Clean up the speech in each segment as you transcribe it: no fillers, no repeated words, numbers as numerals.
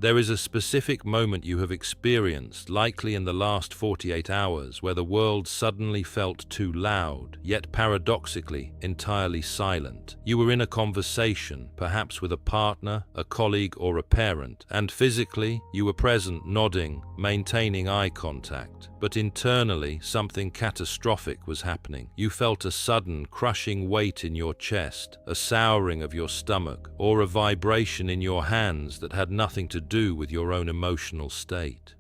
There is a specific moment you have experienced, likely in the last 48 hours, where the world suddenly felt too loud, yet paradoxically entirely silent. You were in a conversation, perhaps with a partner, a colleague, or a parent, and physically you were present, nodding, maintaining eye contact. But internally, something catastrophic was happening. You felt a sudden, crushing weight in your chest, a souring of your stomach, or a vibration in your hands that had nothing to do with your own emotional state.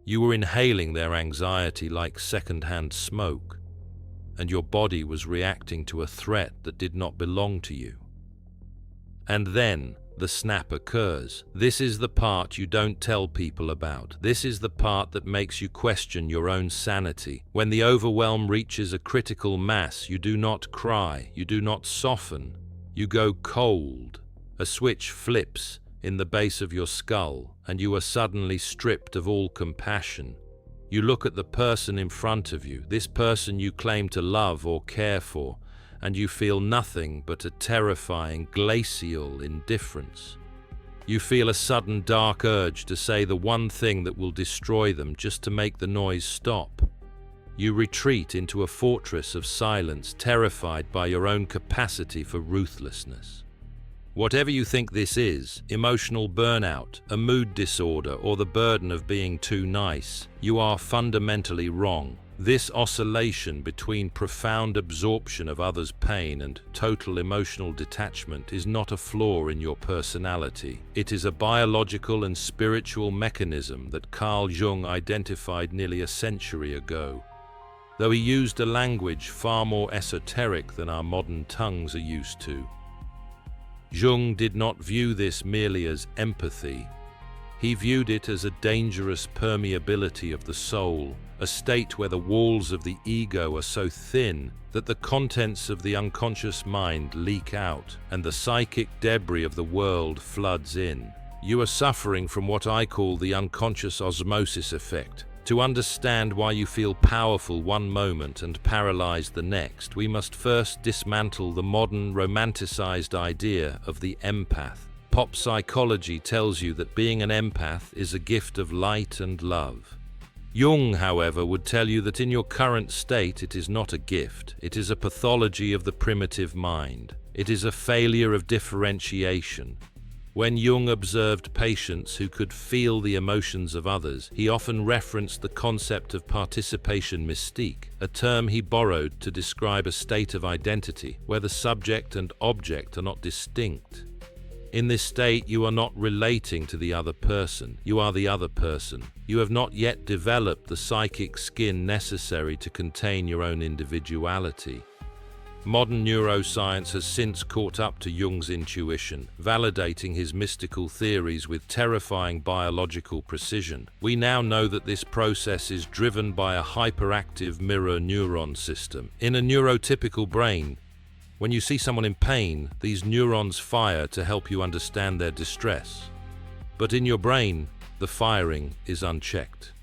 You were inhaling their anxiety like second-hand smoke, and your body was reacting to a threat that did not belong to you. And then, the snap occurs. This is the part you don't tell people about. This is the part that makes you question your own sanity. When the overwhelm reaches a critical mass, you do not cry, you do not soften, you go cold. A switch flips in the base of your skull, and you are suddenly stripped of all compassion. You look at the person in front of you, this person you claim to love or care for, and you feel nothing but a terrifying, glacial indifference. You feel a sudden dark urge to say the one thing that will destroy them just to make the noise stop. You retreat into a fortress of silence, terrified by your own capacity for ruthlessness. Whatever you think this is, emotional burnout, a mood disorder, or the burden of being too nice, you are fundamentally wrong. This oscillation between profound absorption of others' pain and total emotional detachment is not a flaw in your personality. It is a biological and spiritual mechanism that Carl Jung identified nearly a century ago. Though he used a language far more esoteric than our modern tongues are used to, Jung did not view this merely as empathy. He viewed it as a dangerous permeability of the soul, a state where the walls of the ego are so thin that the contents of the unconscious mind leak out and the psychic debris of the world floods in. You are suffering from what I call the unconscious osmosis effect. To understand why you feel powerful one moment and paralyzed the next, we must first dismantle the modern romanticized idea of the empath. Pop psychology tells you that being an empath is a gift of light and love. Jung, however, would tell you that in your current state it is not a gift, it is a pathology of the primitive mind. It is a failure of differentiation. When Jung observed patients who could feel the emotions of others, he often referenced the concept of participation mystique, a term he borrowed to describe a state of identity where the subject and object are not distinct. In this state, you are not relating to the other person. You are the other person. You have not yet developed the psychic skin necessary to contain your own individuality. Modern neuroscience has since caught up to Jung's intuition, validating his mystical theories with terrifying biological precision. We now know that this process is driven by a hyperactive mirror neuron system. In a neurotypical brain, when you see someone in pain, these neurons fire to help you understand their distress. But in your brain, the firing is unchecked.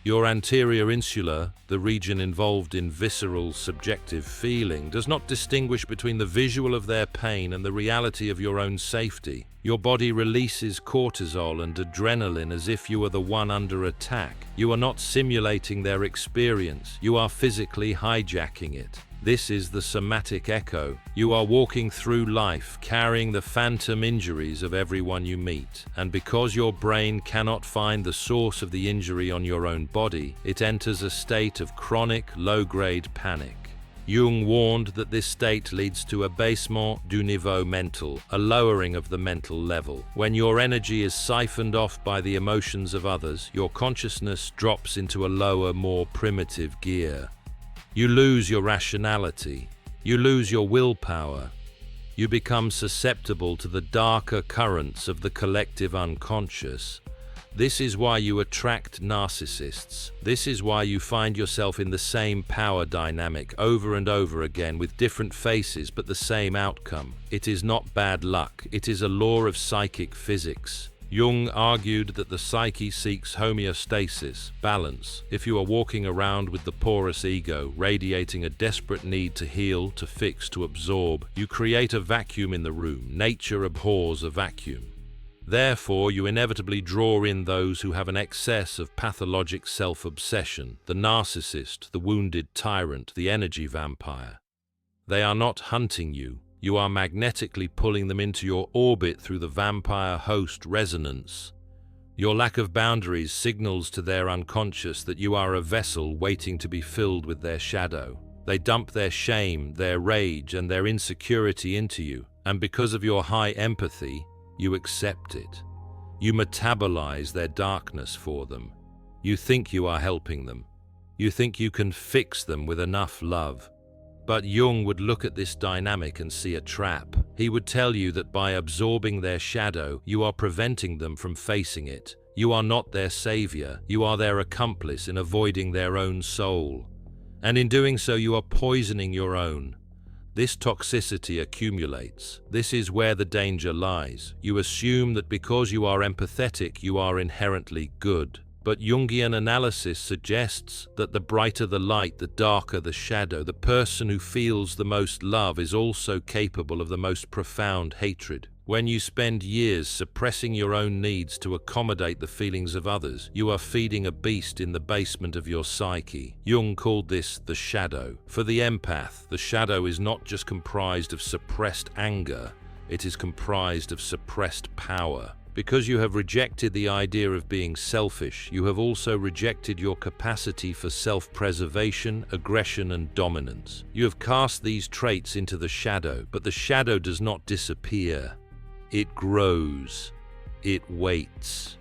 Your anterior insula, the region involved in visceral, subjective feeling, does not distinguish between the visual of their pain and the reality of your own safety. Your body releases cortisol and adrenaline as if you are the one under attack. You are not simulating their experience, you are physically hijacking it. This is the somatic echo. You are walking through life, carrying the phantom injuries of everyone you meet. And because your brain cannot find the source of the injury on your own body, it enters a state of chronic, low-grade panic. Jung warned that this state leads to abaissement du niveau mental, a lowering of the mental level. When your energy is siphoned off by the emotions of others, your consciousness drops into a lower, more primitive gear. You lose your rationality, you lose your willpower, you become susceptible to the darker currents of the collective unconscious. This is why you attract narcissists. This is why you find yourself in the same power dynamic over and over again with different faces but the same outcome. It is not bad luck, it is a law of psychic physics. Jung argued that the psyche seeks homeostasis, balance. If you are walking around with the porous ego, radiating a desperate need to heal, to fix, to absorb, you create a vacuum in the room. Nature abhors a vacuum. Therefore, you inevitably draw in those who have an excess of pathologic self-obsession, the narcissist, the wounded tyrant, the energy vampire. They are not hunting you. You are magnetically pulling them into your orbit through the vampire-host resonance. Your lack of boundaries signals to their unconscious that you are a vessel waiting to be filled with their shadow. They dump their shame, their rage, and their insecurity into you, and because of your high empathy, you accept it. You metabolize their darkness for them. You think you are helping them. You think you can fix them with enough love. But Jung would look at this dynamic and see a trap. He would tell you that by absorbing their shadow, you are preventing them from facing it. You are not their savior. You are their accomplice in avoiding their own soul. And in doing so, you are poisoning your own. This toxicity accumulates. This is where the danger lies. You assume that because you are empathetic, you are inherently good. But Jungian analysis suggests that the brighter the light, the darker the shadow. The person who feels the most love is also capable of the most profound hatred. When you spend years suppressing your own needs to accommodate the feelings of others, you are feeding a beast in the basement of your psyche. Jung called this the shadow. For the empath, the shadow is not just comprised of suppressed anger, it is comprised of suppressed power. Because you have rejected the idea of being selfish, you have also rejected your capacity for self-preservation, aggression, and dominance. You have cast these traits into the shadow, but the shadow does not disappear. It grows. It waits.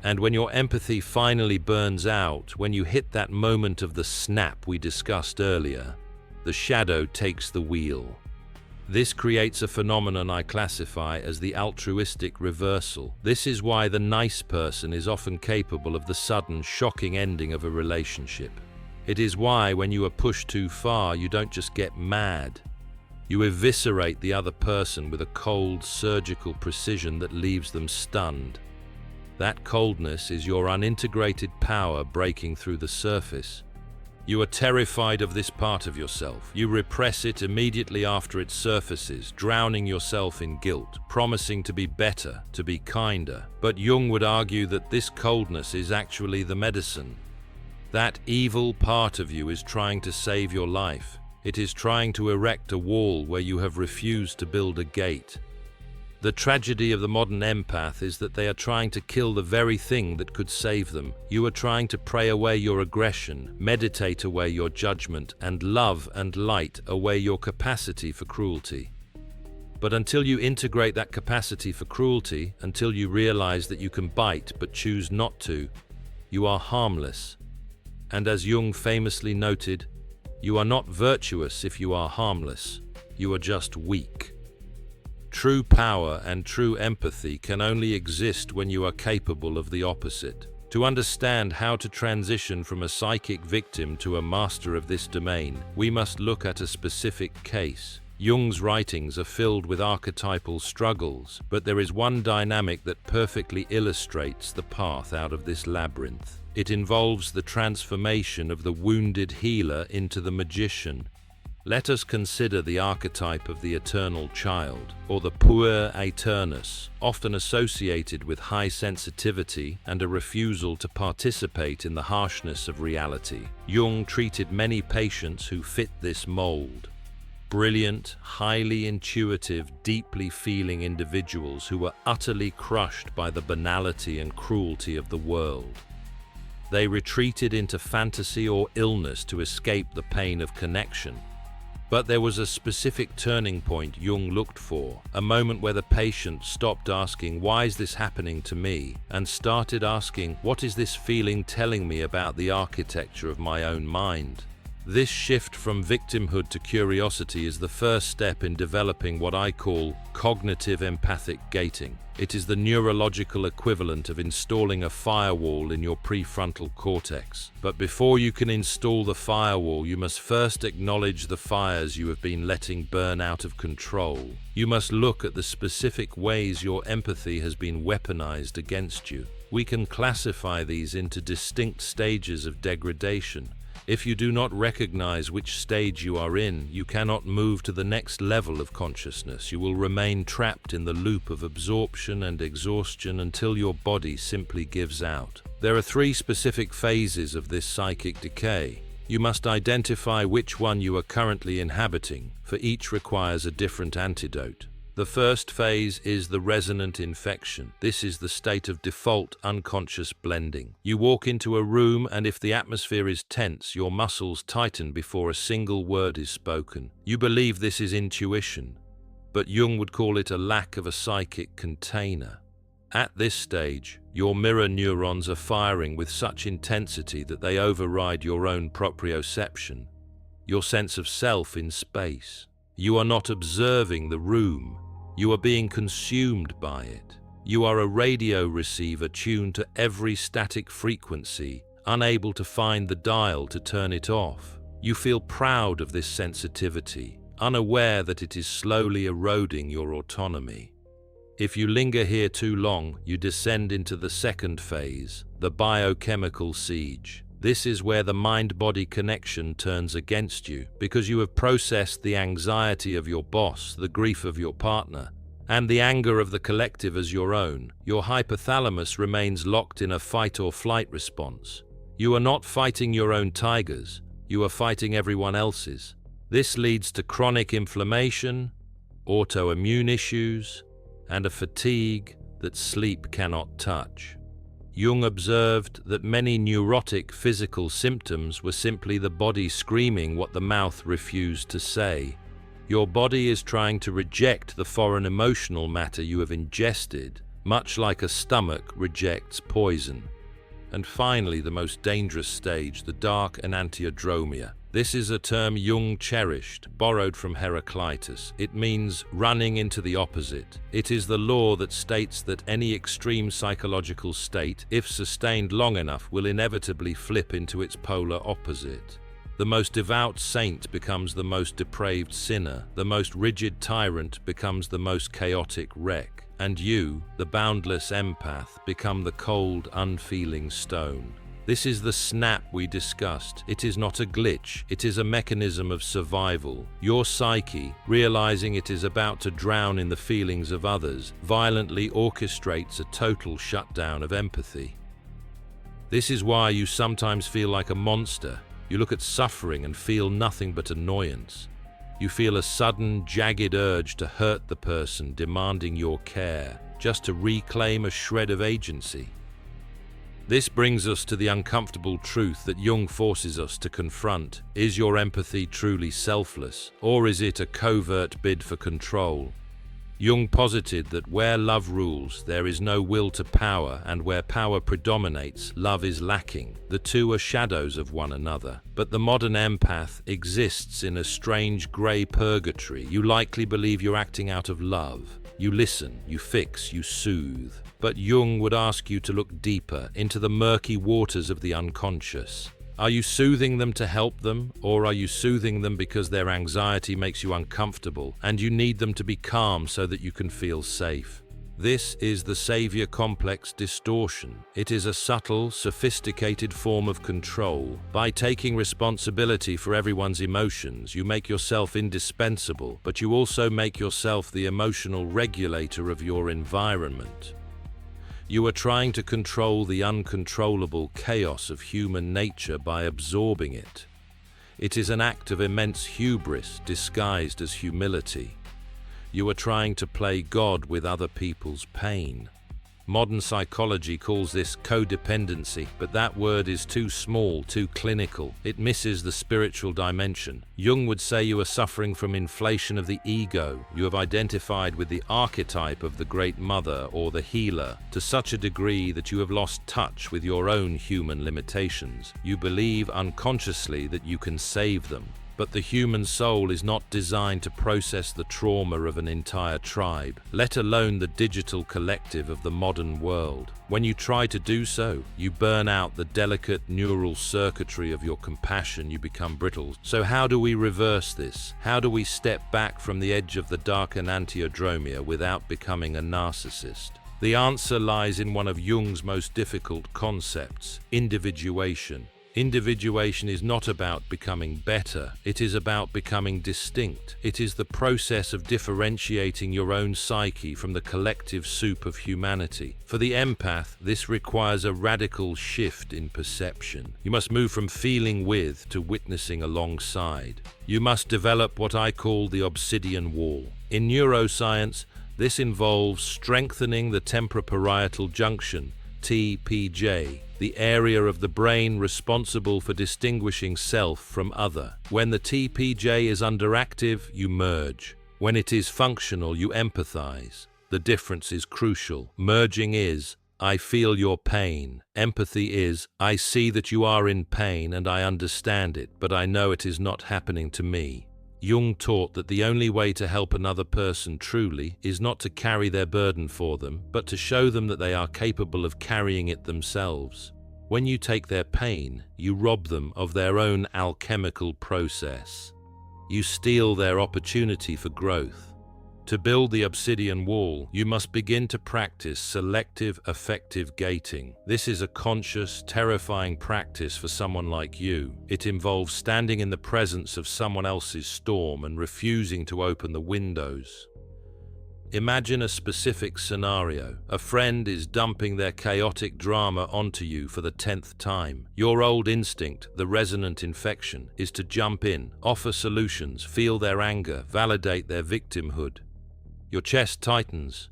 And when your empathy finally burns out, when you hit that moment of the snap we discussed earlier, the shadow takes the wheel. This creates a phenomenon I classify as the altruistic reversal. This is why the nice person is often capable of the sudden, shocking ending of a relationship. It is why, when you are pushed too far, you don't just get mad. You eviscerate the other person with a cold, surgical precision that leaves them stunned. That coldness is your unintegrated power breaking through the surface. You are terrified of this part of yourself. You repress it immediately after it surfaces, drowning yourself in guilt, promising to be better, to be kinder. But Jung would argue that this coldness is actually the medicine. That evil part of you is trying to save your life. It is trying to erect a wall where you have refused to build a gate. The tragedy of the modern empath is that they are trying to kill the very thing that could save them. You are trying to pray away your aggression, meditate away your judgment, and love and light away your capacity for cruelty. But until you integrate that capacity for cruelty, until you realize that you can bite but choose not to, you are harmless. And as Jung famously noted, you are not virtuous if you are harmless. You are just weak. True power and true empathy can only exist when you are capable of the opposite. To understand how to transition from a psychic victim to a master of this domain, we must look at a specific case. Jung's writings are filled with archetypal struggles, but there is one dynamic that perfectly illustrates the path out of this labyrinth. It involves the transformation of the wounded healer into the magician. Let us consider the archetype of the eternal child, or the puer aeternus, often associated with high sensitivity and a refusal to participate in the harshness of reality. Jung treated many patients who fit this mold. Brilliant, highly intuitive, deeply feeling individuals who were utterly crushed by the banality and cruelty of the world. They retreated into fantasy or illness to escape the pain of connection. But there was a specific turning point Jung looked for, a moment where the patient stopped asking, "Why is this happening to me?" and started asking, "What is this feeling telling me about the architecture of my own mind?" This shift from victimhood to curiosity is the first step in developing what I call cognitive empathic gating. It is the neurological equivalent of installing a firewall in your prefrontal cortex. But before you can install the firewall, you must first acknowledge the fires you have been letting burn out of control. You must look at the specific ways your empathy has been weaponized against you. We can classify these into distinct stages of degradation. If you do not recognize which stage you are in, you cannot move to the next level of consciousness. You will remain trapped in the loop of absorption and exhaustion until your body simply gives out. There are 3 specific phases of this psychic decay. You must identify which one you are currently inhabiting, for each requires a different antidote. The first phase is the resonant infection. This is the state of default unconscious blending. You walk into a room, and if the atmosphere is tense, your muscles tighten before a single word is spoken. You believe this is intuition, but Jung would call it a lack of a psychic container. At this stage, your mirror neurons are firing with such intensity that they override your own proprioception, your sense of self in space. You are not observing the room, you are being consumed by it. You are a radio receiver tuned to every static frequency, unable to find the dial to turn it off. You feel proud of this sensitivity, unaware that it is slowly eroding your autonomy. If you linger here too long, you descend into the second phase, the biochemical siege. This is where the mind-body connection turns against you, because you have processed the anxiety of your boss, the grief of your partner, and the anger of the collective as your own. Your hypothalamus remains locked in a fight-or-flight response. You are not fighting your own tigers, you are fighting everyone else's. This leads to chronic inflammation, autoimmune issues, and a fatigue that sleep cannot touch. Jung observed that many neurotic physical symptoms were simply the body screaming what the mouth refused to say. Your body is trying to reject the foreign emotional matter you have ingested, much like a stomach rejects poison. And finally, the most dangerous stage, the dark enantiodromia. This is a term Jung cherished, borrowed from Heraclitus. It means running into the opposite. It is the law that states that any extreme psychological state, if sustained long enough, will inevitably flip into its polar opposite. The most devout saint becomes the most depraved sinner. The most rigid tyrant becomes the most chaotic wreck. And you, the boundless empath, become the cold, unfeeling stone. This is the snap we discussed. It is not a glitch, it is a mechanism of survival. Your psyche, realizing it is about to drown in the feelings of others, violently orchestrates a total shutdown of empathy. This is why you sometimes feel like a monster. You look at suffering and feel nothing but annoyance. You feel a sudden, jagged urge to hurt the person demanding your care, just to reclaim a shred of agency. This brings us to the uncomfortable truth that Jung forces us to confront. Is your empathy truly selfless, or is it a covert bid for control? Jung posited that where love rules, there is no will to power, and where power predominates, love is lacking. The two are shadows of one another. But the modern empath exists in a strange grey purgatory. You likely believe you're acting out of love. You listen, you fix, you soothe. But Jung would ask you to look deeper into the murky waters of the unconscious. Are you soothing them to help them, or are you soothing them because their anxiety makes you uncomfortable and you need them to be calm so that you can feel safe? This is the savior complex distortion. It is a subtle, sophisticated form of control. By taking responsibility for everyone's emotions, you make yourself indispensable, but you also make yourself the emotional regulator of your environment. You are trying to control the uncontrollable chaos of human nature by absorbing it. It is an act of immense hubris disguised as humility. You are trying to play God with other people's pain. Modern psychology calls this codependency, but that word is too small, too clinical. It misses the spiritual dimension. Jung would say you are suffering from inflation of the ego. You have identified with the archetype of the great mother or the healer to such a degree that you have lost touch with your own human limitations. You believe unconsciously that you can save them. But the human soul is not designed to process the trauma of an entire tribe, let alone the digital collective of the modern world. When you try to do so, you burn out the delicate neural circuitry of your compassion, you become brittle. So how do we reverse this? How do we step back from the edge of the dark enantiodromia without becoming a narcissist? The answer lies in one of Jung's most difficult concepts, individuation. Individuation is not about becoming better, it is about becoming distinct. It is the process of differentiating your own psyche from the collective soup of humanity. For the empath, this requires a radical shift in perception. You must move from feeling with to witnessing alongside. You must develop what I call the Obsidian Wall. In neuroscience, this involves strengthening the temporoparietal junction, TPJ, the area of the brain responsible for distinguishing self from other. When the TPJ is underactive, you merge. When it is functional, you empathize. The difference is crucial. Merging is, I feel your pain. Empathy is, I see that you are in pain and I understand it, but I know it is not happening to me. Jung taught that the only way to help another person truly is not to carry their burden for them, but to show them that they are capable of carrying it themselves. When you take their pain, you rob them of their own alchemical process. You steal their opportunity for growth. To build the Obsidian Wall, you must begin to practice selective affective gating. This is a conscious, terrifying practice for someone like you. It involves standing in the presence of someone else's storm and refusing to open the windows. Imagine a specific scenario. A friend is dumping their chaotic drama onto you for the 10th time. Your old instinct, the resonant infection, is to jump in, offer solutions, feel their anger, validate their victimhood. Your chest tightens.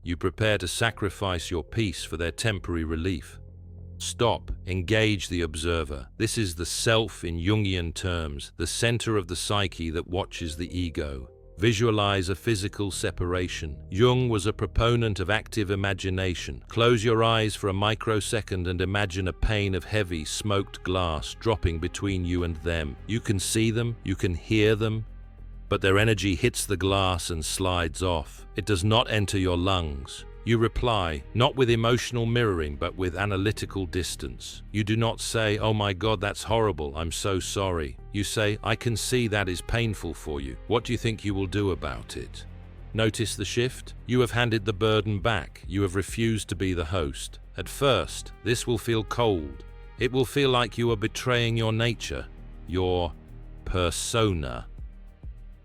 You prepare to sacrifice your peace for their temporary relief. Stop. Engage the observer. This is the self in Jungian terms, the center of the psyche that watches the ego. Visualize a physical separation. Jung was a proponent of active imagination. Close your eyes for a microsecond and imagine a pane of heavy, smoked glass dropping between you and them. You can see them, you can hear them, but their energy hits the glass and slides off. It does not enter your lungs. You reply, not with emotional mirroring, but with analytical distance. You do not say, oh my God, that's horrible, I'm so sorry. You say, I can see that is painful for you. What do you think you will do about it? Notice the shift? You have handed the burden back. You have refused to be the host. At first, this will feel cold. It will feel like you are betraying your nature, your persona.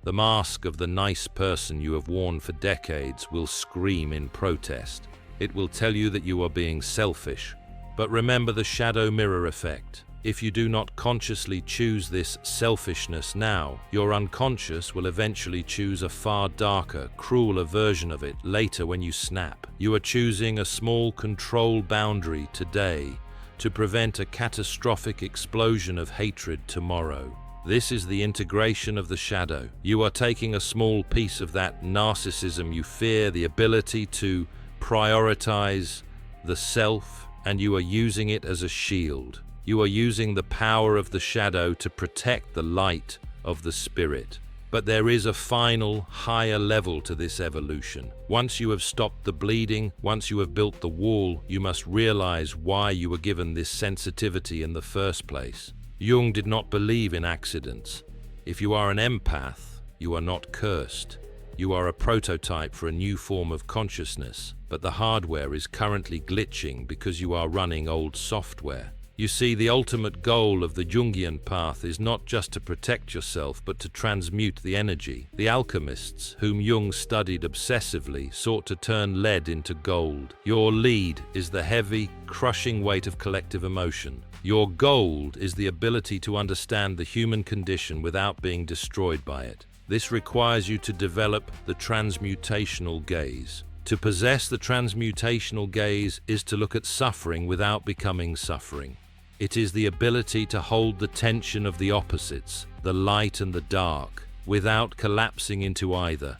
The mask of the nice person you have worn for decades will scream in protest. It will tell you that you are being selfish. But remember the shadow mirror effect. If you do not consciously choose this selfishness now, your unconscious will eventually choose a far darker, crueler version of it later when you snap. You are choosing a small control boundary today to prevent a catastrophic explosion of hatred tomorrow. This is the integration of the shadow. You are taking a small piece of that narcissism you fear, the ability to prioritize the self, and you are using it as a shield. You are using the power of the shadow to protect the light of the spirit. But there is a final, higher level to this evolution. Once you have stopped the bleeding, once you have built the wall, you must realize why you were given this sensitivity in the first place. Jung did not believe in accidents. If you are an empath, you are not cursed. You are a prototype for a new form of consciousness, but the hardware is currently glitching because you are running old software. You see, the ultimate goal of the Jungian path is not just to protect yourself, but to transmute the energy. The alchemists, whom Jung studied obsessively, sought to turn lead into gold. Your lead is the heavy, crushing weight of collective emotion. Your gold is the ability to understand the human condition without being destroyed by it. This requires you to develop the transmutational gaze. To possess the transmutational gaze is to look at suffering without becoming suffering. It is the ability to hold the tension of the opposites, the light and the dark, without collapsing into either.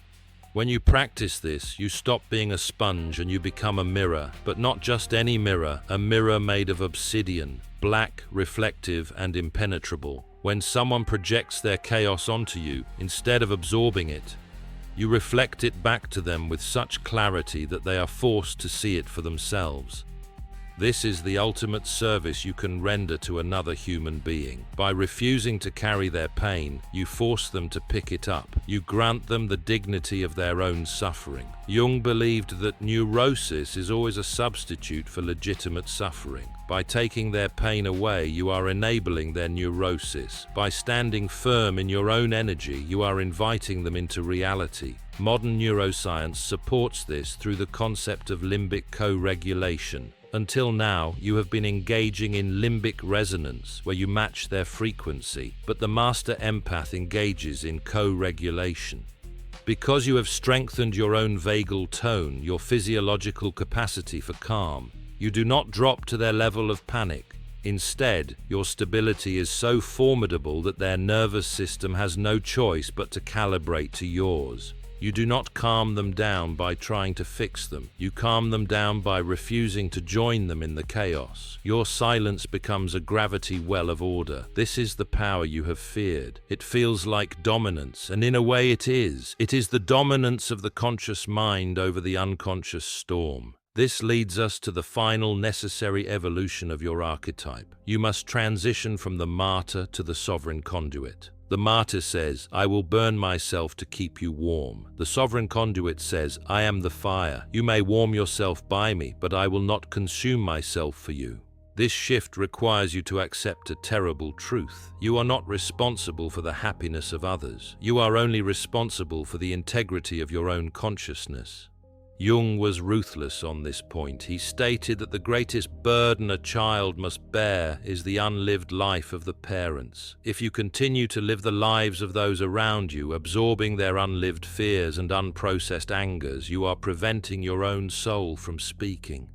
When you practice this, you stop being a sponge and you become a mirror, but not just any mirror, a mirror made of obsidian, black, reflective, and impenetrable. When someone projects their chaos onto you, instead of absorbing it, you reflect it back to them with such clarity that they are forced to see it for themselves. This is the ultimate service you can render to another human being. By refusing to carry their pain, you force them to pick it up. You grant them the dignity of their own suffering. Jung believed that neurosis is always a substitute for legitimate suffering. By taking their pain away, you are enabling their neurosis. By standing firm in your own energy, you are inviting them into reality. Modern neuroscience supports this through the concept of limbic co-regulation. Until now, you have been engaging in limbic resonance, where you match their frequency, but the master empath engages in co-regulation. Because you have strengthened your own vagal tone, your physiological capacity for calm, you do not drop to their level of panic. Instead, your stability is so formidable that their nervous system has no choice but to calibrate to yours. You do not calm them down by trying to fix them. You calm them down by refusing to join them in the chaos. Your silence becomes a gravity well of order. This is the power you have feared. It feels like dominance, and in a way it is. It is the dominance of the conscious mind over the unconscious storm. This leads us to the final necessary evolution of your archetype. You must transition from the martyr to the sovereign conduit. The martyr says, "I will burn myself to keep you warm." The sovereign conduit says, "I am the fire. You may warm yourself by me, but I will not consume myself for you." This shift requires you to accept a terrible truth. You are not responsible for the happiness of others. You are only responsible for the integrity of your own consciousness. Jung was ruthless on this point. He stated that the greatest burden a child must bear is the unlived life of the parents. If you continue to live the lives of those around you, absorbing their unlived fears and unprocessed angers, you are preventing your own soul from speaking.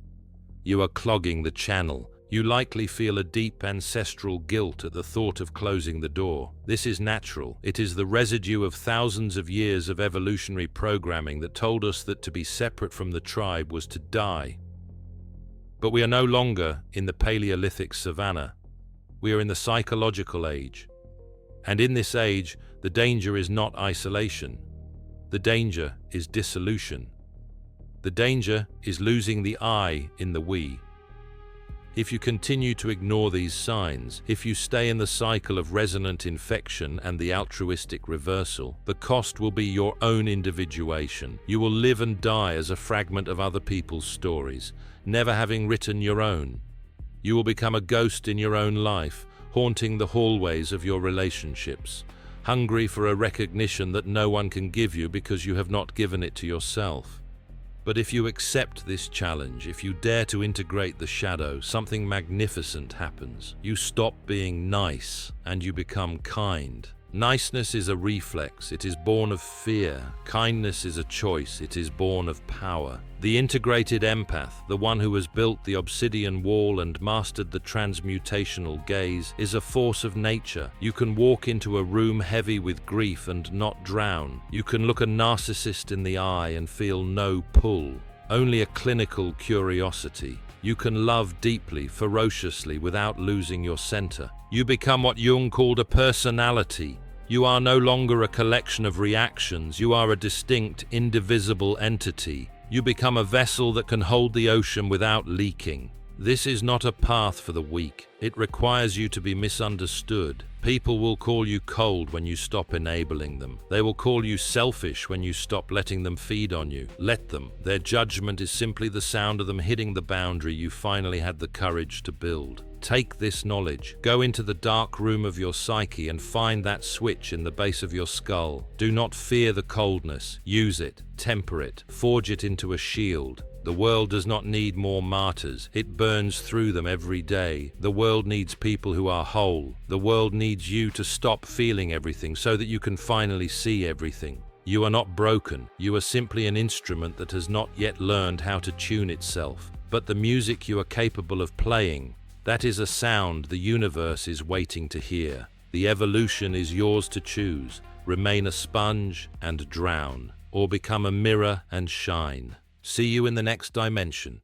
You are clogging the channel. You likely feel a deep ancestral guilt at the thought of closing the door. This is natural. It is the residue of thousands of years of evolutionary programming that told us that to be separate from the tribe was to die. But we are no longer in the Paleolithic savannah. We are in the psychological age. And in this age, the danger is not isolation. The danger is dissolution. The danger is losing the I in the we. If you continue to ignore these signs, if you stay in the cycle of resonant infection and the altruistic reversal, the cost will be your own individuation. You will live and die as a fragment of other people's stories, never having written your own. You will become a ghost in your own life, haunting the hallways of your relationships, hungry for a recognition that no one can give you because you have not given it to yourself. But if you accept this challenge, if you dare to integrate the shadow, something magnificent happens. You stop being nice and you become kind. Niceness is a reflex. It is born of fear. Kindness is a choice. It is born of power. The integrated empath, the one who has built the Obsidian Wall and mastered the Transmutational Gaze, is a force of nature. You can walk into a room heavy with grief and not drown. You can look a narcissist in the eye and feel no pull, only a clinical curiosity. You can love deeply, ferociously, without losing your center. You become what Jung called a personality. You are no longer a collection of reactions. You are a distinct, indivisible entity. You become a vessel that can hold the ocean without leaking. This is not a path for the weak. It requires you to be misunderstood. People will call you cold when you stop enabling them. They will call you selfish when you stop letting them feed on you. Let them. Their judgment is simply the sound of them hitting the boundary you finally had the courage to build. Take this knowledge. Go into the dark room of your psyche and find that switch in the base of your skull. Do not fear the coldness. Use it. Temper it. Forge it into a shield. The world does not need more martyrs. It burns through them every day. The world needs people who are whole. The world needs you to stop feeling everything so that you can finally see everything. You are not broken. You are simply an instrument that has not yet learned how to tune itself. But the music you are capable of playing, that is a sound the universe is waiting to hear. The evolution is yours to choose. Remain a sponge and drown, or become a mirror and shine. See you in the next dimension.